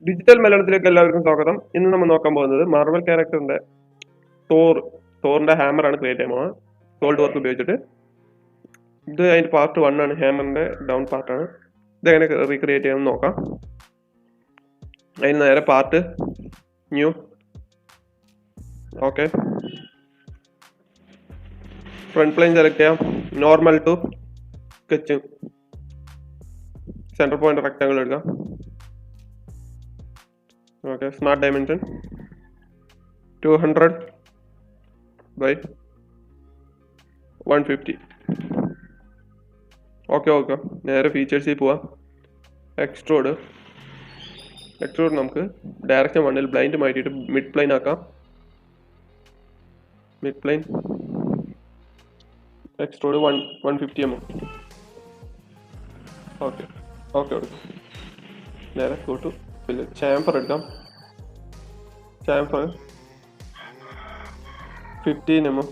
Digital മലയാളത്തിലേക്ക് എല്ലാവർക്കും സ്വാഗതം. ഇന്ന് നമ്മൾ നോക്കാൻ പോകുന്നത് മാർവൽ ക്യാരക്ടറിന്റെ തോറിന്റെ ഹാമർ ആണ് ക്രിയേറ്റ് ചെയ്യാൻ പോകുന്നത് സോൾഡ് വർക്ക് ഉപയോഗിച്ചിട്ട്. ഇത് അതിന്റെ പാർട്ട് 1 ആണ്, ഹാമറിന്റെ ഡൗൺ പാർട്ടാണ്. ഇതെങ്ങനെ റീക്രിയേറ്റ് ചെയ്യാമെന്ന് നോക്കാം. അതിന് നേരെ part new, okay, front plane select ചെയ്യാം. Normal to sketch, center point rectangle എടുക്കാം. Okay, smart dimension 200 by 150. Okay, നേരെ ഫീച്ചേഴ്സിൽ പോവാം. എക്സ്ട്രൂഡ് നമുക്ക് ഡയറക്ഷൻ 1 ബ്ലൈൻഡ് മാറ്റിയിട്ട് മിഡ് പ്ലെയിൻ ആക്കാം. Mid plane extrude 150 mm. Okay നേരെ കൂട്ടു. പിന്നെ ചാംഫർ എടുക്കാം. ചാംഫർ 15 mm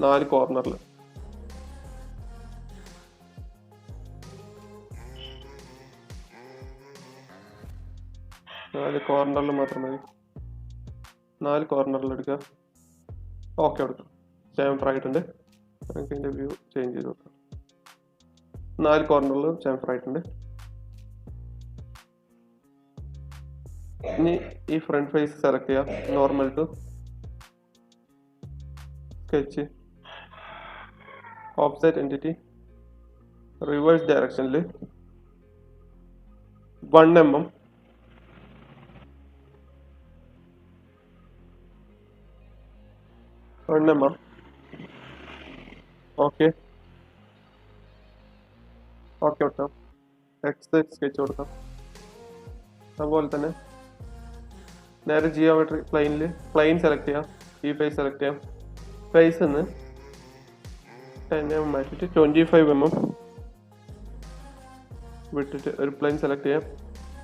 4 കോർണറിൽ. മാത്രം മതി. 4 കോർണറിൽ എടുക്കുക. ഓക്കെ കൊടുക്കാം. ചാംഫർ ആയിട്ടുണ്ട്. നമുക്ക് ഇതിൻ്റെ വ്യൂ ചേഞ്ച് ചെയ്ത് കൊടുക്കാം. 4 കോർണറിൽ ചാംഫർ ആയിട്ടുണ്ട്. ഇനി ഈ ഫ്രണ്ട് ഫേസ് സെലക്ട് ചെയ്യാം. Normal to sketch, offset entity, reverse ഡയറക്ഷനിൽ 1 mm ഓക്കെ കൊടുക്കാം. എക്സ് സ്കെച്ച് കൊടുക്കാം. അതുപോലെ തന്നെ നേരെ ജിയോമെട്രി പ്ലെയിൻ സെലക്ട് ചെയ്യാം. ഈ ഫേസ് സെലക്ട് ചെയ്യാം. ഫേസ് നിന്ന് 10 mm മാറ്റിയിട്ട് 25 mm വിട്ടിട്ട് ഒരു പ്ലെയിൻ സെലക്ട് ചെയ്യാം.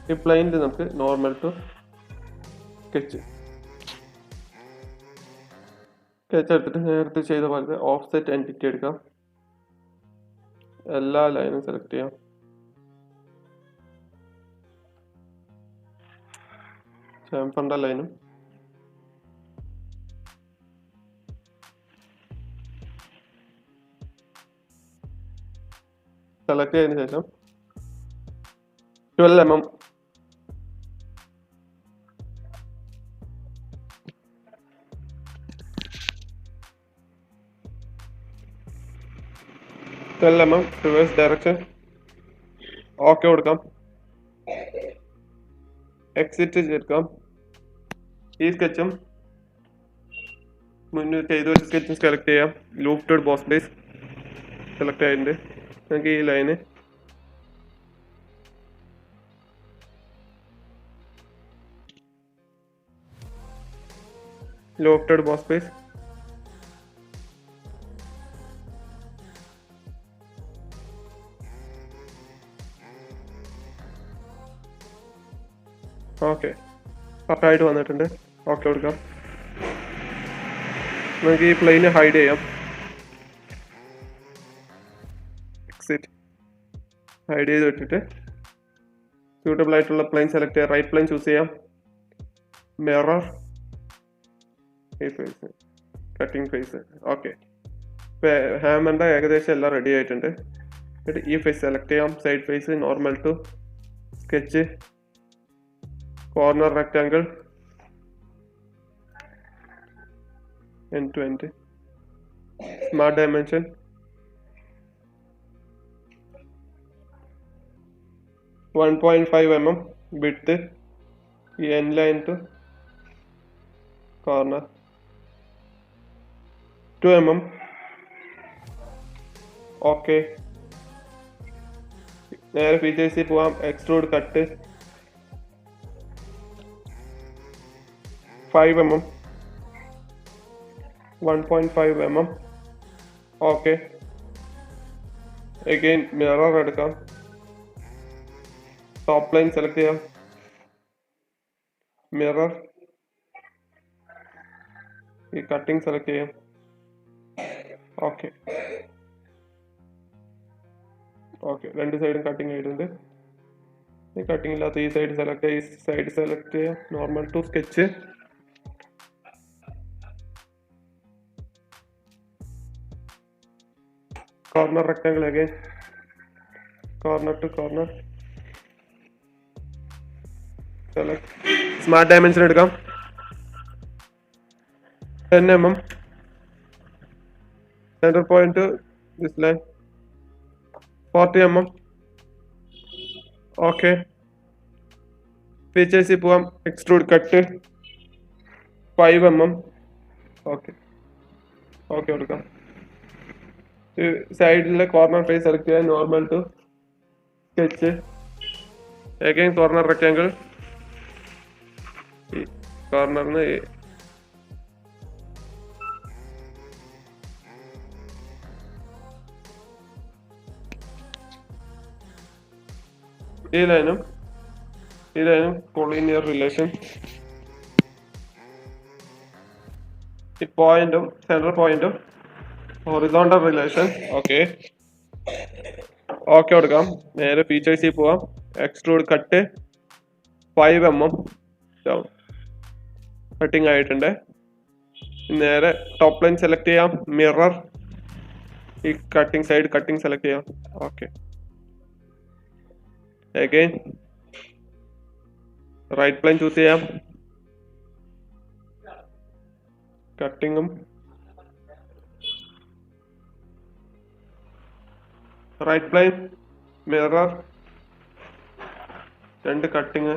ഈ പ്ലെയിനിൽ നമുക്ക് നോർമൽ ടു സ്കെച്ച് എടുത്തിട്ട് നേരത്തെ ചെയ്ത പോലത്തെ ഓഫ്സെറ്റ് എൻറ്റിറ്റി എടുക്കാം. എല്ലാ ലൈനും സെലക്ട് ചെയ്യാം. ചാംഫറിന്റെ ലൈനും സെലക്ട് ചെയ്തതിനു ശേഷം 12 mm റിവേഴ്സ് ഡയറക്ഷൻ. ഓക്കെ കൊടുക്കാം. എക്സിറ്റ് ചേർക്കാം. ഈ സ്കെച്ചും മുന്നിൽ ചെയ്ത ഒരു സ്കെച്ചും സെലക്ട് ചെയ്യാം. ലൂപ്റ്റഡ് ബോസ് ബേസ് സെലക്ട് ആയിട്ടുണ്ട്. നമുക്ക് ഈ line lofted boss base okay കറക്റ്റായിട്ട് വന്നിട്ടുണ്ട്. ഓക്കെ കൊടുക്കാം. നമുക്ക് ഈ പ്ലെയിന് ഹൈഡ് ചെയ്യാം. എക്സിറ്റ് ഹൈഡ് ചെയ്ത് വിട്ടിട്ട് സ്യൂട്ടബിൾ ആയിട്ടുള്ള പ്ലെയിൻ സെലക്ട് ചെയ്യാം. റൈറ്റ് പ്ലെയിൻ ചൂസ് ചെയ്യാം. മിറർ ഈ ഫേസ്, കട്ടിങ് ഫേസ്. ഓക്കെ, ഹാമറിൻ്റെ ഏകദേശം എല്ലാം റെഡി ആയിട്ടുണ്ട്. എന്നിട്ട് ഈ ഫേസ് സെലക്ട് ചെയ്യാം. Side face normal to sketch, corner rectangle, end to end, smart dimension, .5 mm width, end line to corner, 2 mm. Okay, നേരെ ഫീച്ചേഴ്സിൽ പോവാം. Extrude cut 5 mm 1.5 mm. Okay, again mirror എടുക്കാം. ടോപ്പ് ലൈൻ സെലക്ട് ചെയ്യാം. Mirror ഈ cutting select ചെയ്യാം. Okay രണ്ട് സൈഡും cutting ആയിട്ടുണ്ട്. കട്ടിങ് ഇല്ലാത്ത ഈ സൈഡ് സെലക്ട് ചെയ്യുക, ഈ സൈഡ് സെലക്ട് ചെയ്യുക, normal to sketch, corner rectangle again, corner to corner, select, smart dimension എടുക്കാം 10 mm, center point this line 40 mm. Okay, ഫീച്ചേഴ്സിൽ പോവാം, extrude cut 5 mm. Okay okay കൊടുക്കാം. സൈഡിലെ കോർണർ ഫേസ് സെലക്ട് ചെയ്യാൻ normal to sketch, again corner rectangle, ഈ കോർണറിന് ഈ ലൈനും കൊളീനിയർ റിലേഷൻ, ഈ പോയിന്റും സെൻട്രൽ പോയിന്റും ഹൊറിസോണ്ടൽ റിലേഷൻ. ഓക്കെ ഓക്കെ കൊടുക്കാം. നേരെ ഫീച്ചേഴ്സിൽ പോവാം, extrude cut 5 mm down, cutting ആയിട്ടുണ്ട്. നേരെ ടോപ്പ് ലൈൻ സെലക്ട് ചെയ്യാം, മിറർ, ഈ കട്ടിങ് സൈഡ് കട്ടിങ് സെലക്ട് ചെയ്യാം. Okay, again right plane choose ചെയ്യാം, കട്ടിങ്ങും right plane, mirror, 2 cutting,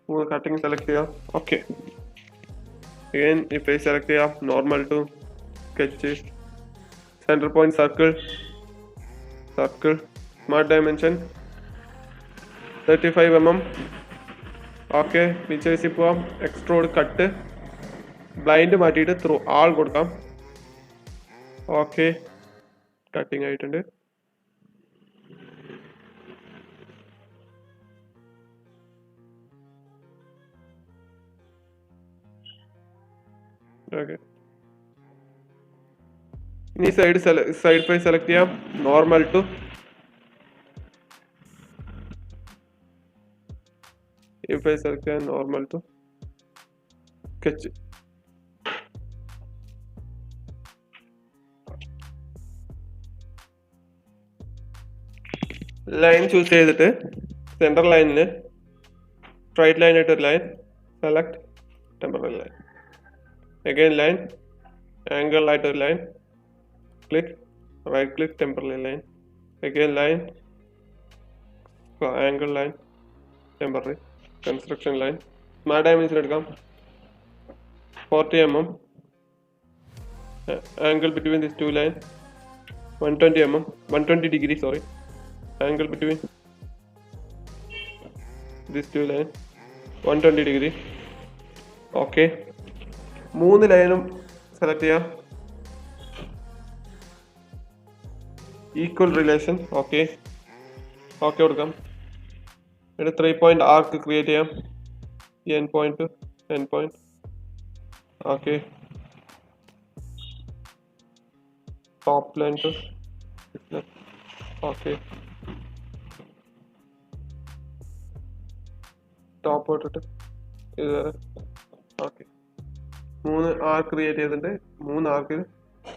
3 cutting select ചെയ്യാം. ഓക്കെ, അഗൈൻ ഈ ഫേസ് സെലക്ട് ചെയ്യാം, normal to sketch, center point circle, smart dimension 35 mm. Okay, ഫീച്ചേഴ്സിൽ പോവാം, എക്സ്ട്രൂഡ് കട്ട്, ബ്ലൈൻഡ് മാറ്റിയിട്ട് through all കൊടുക്കാം. ഓക്കെ, കട്ടിങ് ആയിട്ടുണ്ട്. ഓക്കെ, ഇനി സൈഡ് ഫേസ് സെലക്ട് ചെയ്യാം, നോർമൽ ടു ഈ ഫേസ് സെലക്ട് ചെയ്യാം, normal to sketch, line choose ചെയ്തിട്ട് സെൻട്രൽ ലൈനിന് സ്ട്രൈറ്റ് ലൈൻ ആയിട്ട് ഒരു line select, temporary line, again line, angle ആയിട്ട് ഒരു line, click, right click, temporary line, again line, angle line, temporary, construction line, smart dimension എടുക്കാം 40 mm, angle between these two lines 120 mm, 120 degree, sorry, angle between these two lines 120 degree. Okay, 3 ലൈനും select ചെയ്യാം, equal relation. Okay okay കൊടുക്കാം. ഒരു 3 point arc create ചെയ്യാം, end point to end point. Okay, top line to okay, top തൊട്ടിട്ട് ഇതുവരെ. Okay, 3 ആർക്ക് create ചെയ്തിട്ടുണ്ട്. 3 ആർക്ക്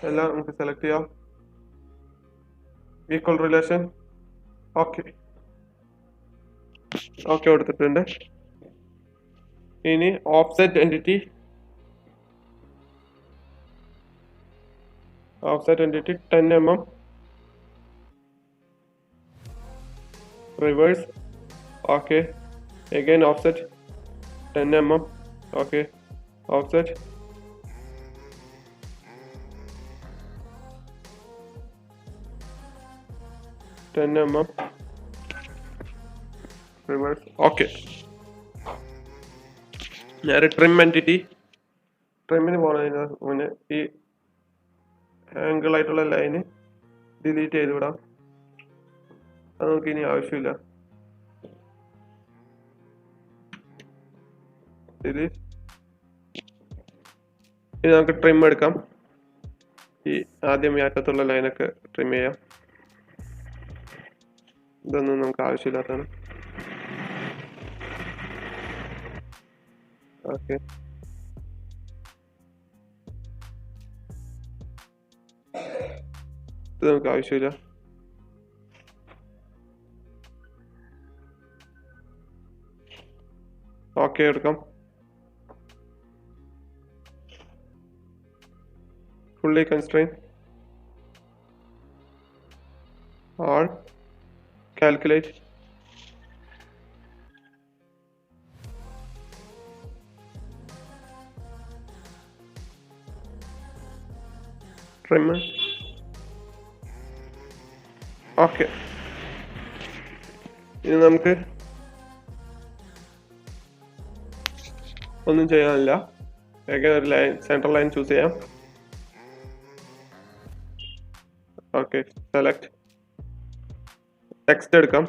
എല്ലാം നമുക്ക് സെലക്ട് ചെയ്യാം, ഈക്വൽ റിലേഷൻ. ഓക്കെ ഓക്കെ കൊടുത്തിട്ടുണ്ട്. ഇനി offset entity 10 mm, reverse. Okay, again offset 10 mm. Okay, offset, reverse. Okay, നേരെ ട്രിം എൻറ്റിറ്റി, ട്രിമ്മിന് പോകണതിന് മുന്നേ ഈ ആംഗിൾ ആയിട്ടുള്ള ലൈന് ഡിലീറ്റ് ചെയ്ത് വിടാം, അത് നമുക്ക് ഇനി ആവശ്യമില്ല. ഇനി നമുക്ക് ട്രിം എടുക്കാം. ഈ ആദ്യം ഈ അറ്റത്തുള്ള ലൈനൊക്കെ ട്രിം ചെയ്യാം. ഇതൊന്നും നമുക്ക് ആവശ്യമില്ലാത്തതാണ്. ഓക്കെ, ഇത് നമുക്ക് ആവശ്യമില്ല. ഓക്കെ എടുക്കാം. Fully constrain or calculate trimmer. ഓക്കെ, ഇനി നമുക്ക് ഒന്നും ചെയ്യാനില്ല. ഒരു ലൈൻ, സെൻട്രൽ ലൈൻ ചൂസ് ചെയ്യാം. ഓക്കെ, സെലക്ട് ടെക്സ്റ്റ് എടുക്കാം.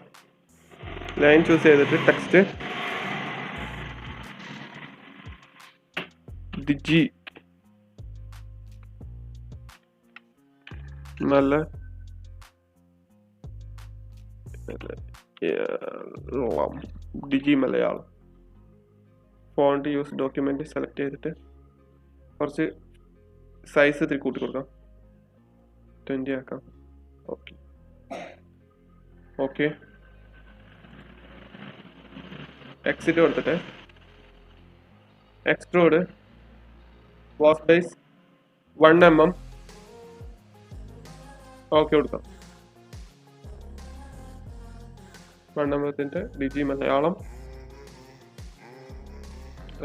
ലൈൻ ചൂസ് ചെയ്തിട്ട് ടെക്സ്റ്റ് ഡിജി നല്ല DG Malayalam. Font use document select ചെയ്തിട്ട് കുറച്ച് സൈസ് ഇത്തിരി കൂട്ടി കൊടുക്കാം. 20 ആക്കാം. ഓക്കെ ഓക്കെ, എക്സിറ്റ് കൊടുത്തിട്ട് extrude boss base 1 mm okay കൊടുക്കാം. 1 mm ഡിജി മലയാളം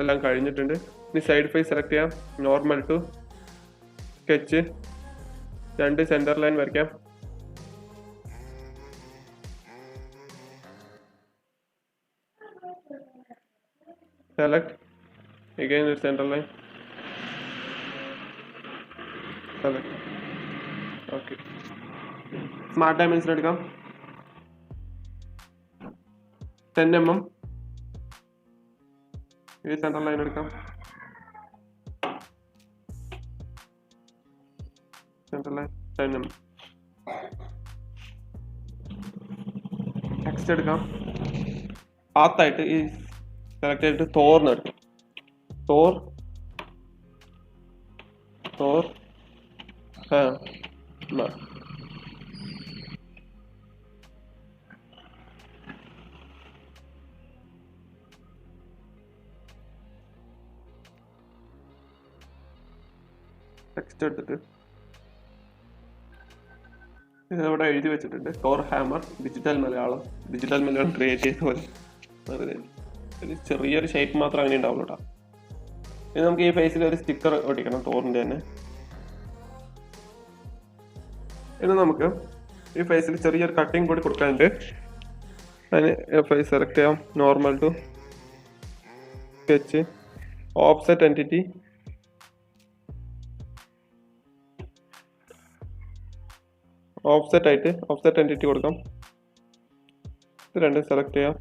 എല്ലാം കഴിഞ്ഞിട്ടുണ്ട്. ഇനി സൈഡ് ഫേസ് സെലക്ട് ചെയ്യാം. Normal to sketch, 2 centre line വരയ്ക്കാം. സെലക്ട് again ഒരു centre line, select. Okay, smart dimension എടുക്കാം. 10 mm ഈ സെന്റർ ലൈൻ എടുക്കാം. Centre line 10 mm. ടെക്സ്റ്റ് എടുക്കാം. പാത്തായിട്ട് ഈ സെലക്ട് ചെയ്തിട്ട് തോർന്ന് എടുക്കാം. തോർ ടെക്സ്റ്റ് എടുത്തിട്ട് ഇതിവിടെ എഴുതി വെച്ചിട്ടുണ്ട്. Thor hammer digital Malayalam create ചെയ്ത പോലെ ഒരു ചെറിയൊരു ഷേപ്പ് മാത്രം അങ്ങനെ ഉണ്ടാവുള്ളൂ കേട്ടോ. ഇനി നമുക്ക് ഈ ഫേസിൽ ഒരു സ്റ്റിക്കർ ഒട്ടിക്കണം, തോറിൻ്റെ തന്നെ. ഇനി നമുക്ക് ഈ ഫേസിൽ ചെറിയൊരു കട്ടിങ് കൂടി കൊടുക്കാനുണ്ട്. അതിന് ഫേസ് സെലക്ട് ചെയ്യാം. Normal to sketch, offset entity, offset entity കൊടുക്കാം. ഇത് രണ്ടും സെലക്ട് ചെയ്യാം.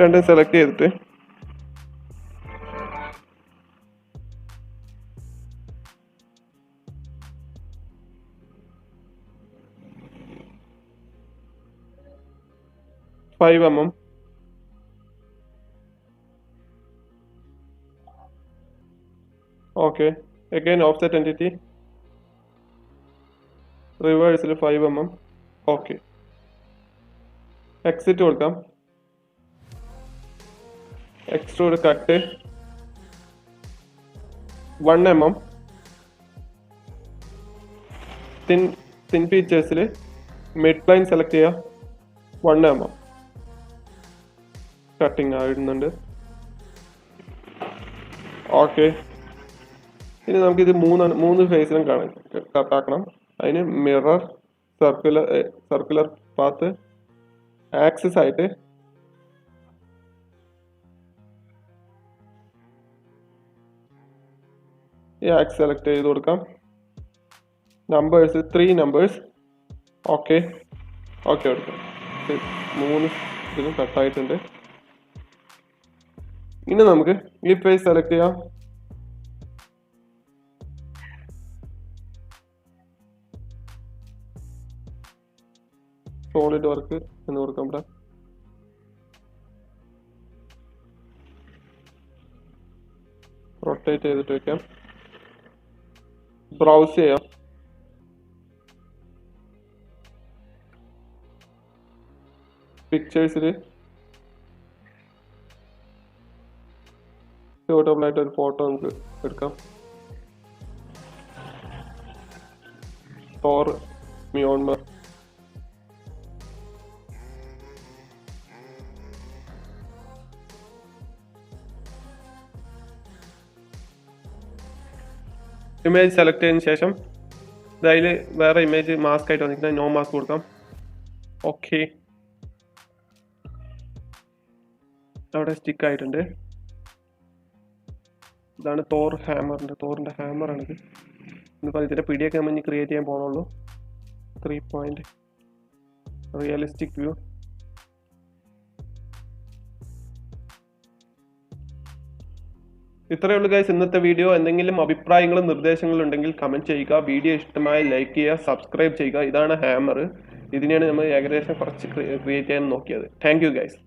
രണ്ടും സെലക്ട് ചെയ്തിട്ട് $5 mm okay. again offset entity, റിവേഴ്സിൽ 5 mm ഓക്കെ. എക്സിറ്റ് കൊടുക്കാം. എക്സ്ട്രൂഡ് കട്ട് 1 mm തിൻ ഫീച്ചേഴ്സിൽ മിഡ് പ്ലൈൻ സെലക്ട് ചെയ്യുക. 1 mm കട്ടിങ് ആയിടുന്നുണ്ട്. ഓക്കെ, ഇനി നമുക്കിത് മൂന്ന് ഫേസിലും കട്ടാക്കണം. അതിന് മിറർ, സർക്കുലർ പാത്ത്, ആക്സിസ് ആയിട്ട് ഈ ആക്സ് സെലക്ട് ചെയ്ത് കൊടുക്കാം. നമ്പേഴ്സ് 3 numbers ഓക്കെ കൊടുക്കാം. 3 ഇതിലും കട്ടായിട്ടുണ്ട്. ഇനി നമുക്ക് ഈ ഫേസ് സെലക്ട് ചെയ്യാം. സോളിഡ് വർക്ക് എന്ന് കൊടുക്കാം. ഇവിടെ റൊട്ടേറ്റ് ചെയ്തിട്ട് വെക്കാം. ബ്രൗസ് ചെയ്യാം. പിക്ചേഴ്സിൽ സ്യൂട്ടബിൾ ആയിട്ട് ഒരു ഫോട്ടോ നമുക്ക് എടുക്കാം. തോർ മ്യോൺമർ. ഇമേജ് സെലക്ട് ചെയ്തതിന് ശേഷം അതിൽ വേറെ ഇമേജ് മാസ്ക് ആയിട്ട് വന്നിരിക്കുന്നത് നോ മാസ്ക് കൊടുക്കാം. ഓക്കെ, അവിടെ സ്റ്റിക്ക് ആയിട്ടുണ്ട്. ഇതാണ് തോറിൻ്റെ ഹാമറാണിത്. ഇന്നിപ്പോൾ ഇതിൻ്റെ പിടിയൊക്കെ നമ്മൾ ഇനി ക്രിയേറ്റ് ചെയ്യാൻ പോകണുള്ളൂ. 3 പോയിന്റ് റിയലിസ്റ്റിക് വ്യൂ. ഇത്രയേ ഉള്ളൂ ഗൈസ് ഇന്നത്തെ വീഡിയോ. എന്തെങ്കിലും അഭിപ്രായങ്ങളും നിർദ്ദേശങ്ങളും ഉണ്ടെങ്കിൽ കമൻറ്റ് ചെയ്യുക. വീഡിയോ ഇഷ്ടമായി ലൈക്ക് ചെയ്യുക, സബ്സ്ക്രൈബ് ചെയ്യുക. ഇതാണ് ഹാമർ. ഇതിനെയാണ് നമ്മൾ ഏകദേശം കുറച്ച് ക്രിയേറ്റ് ചെയ്യാൻ നോക്കിയത്. Thank you guys.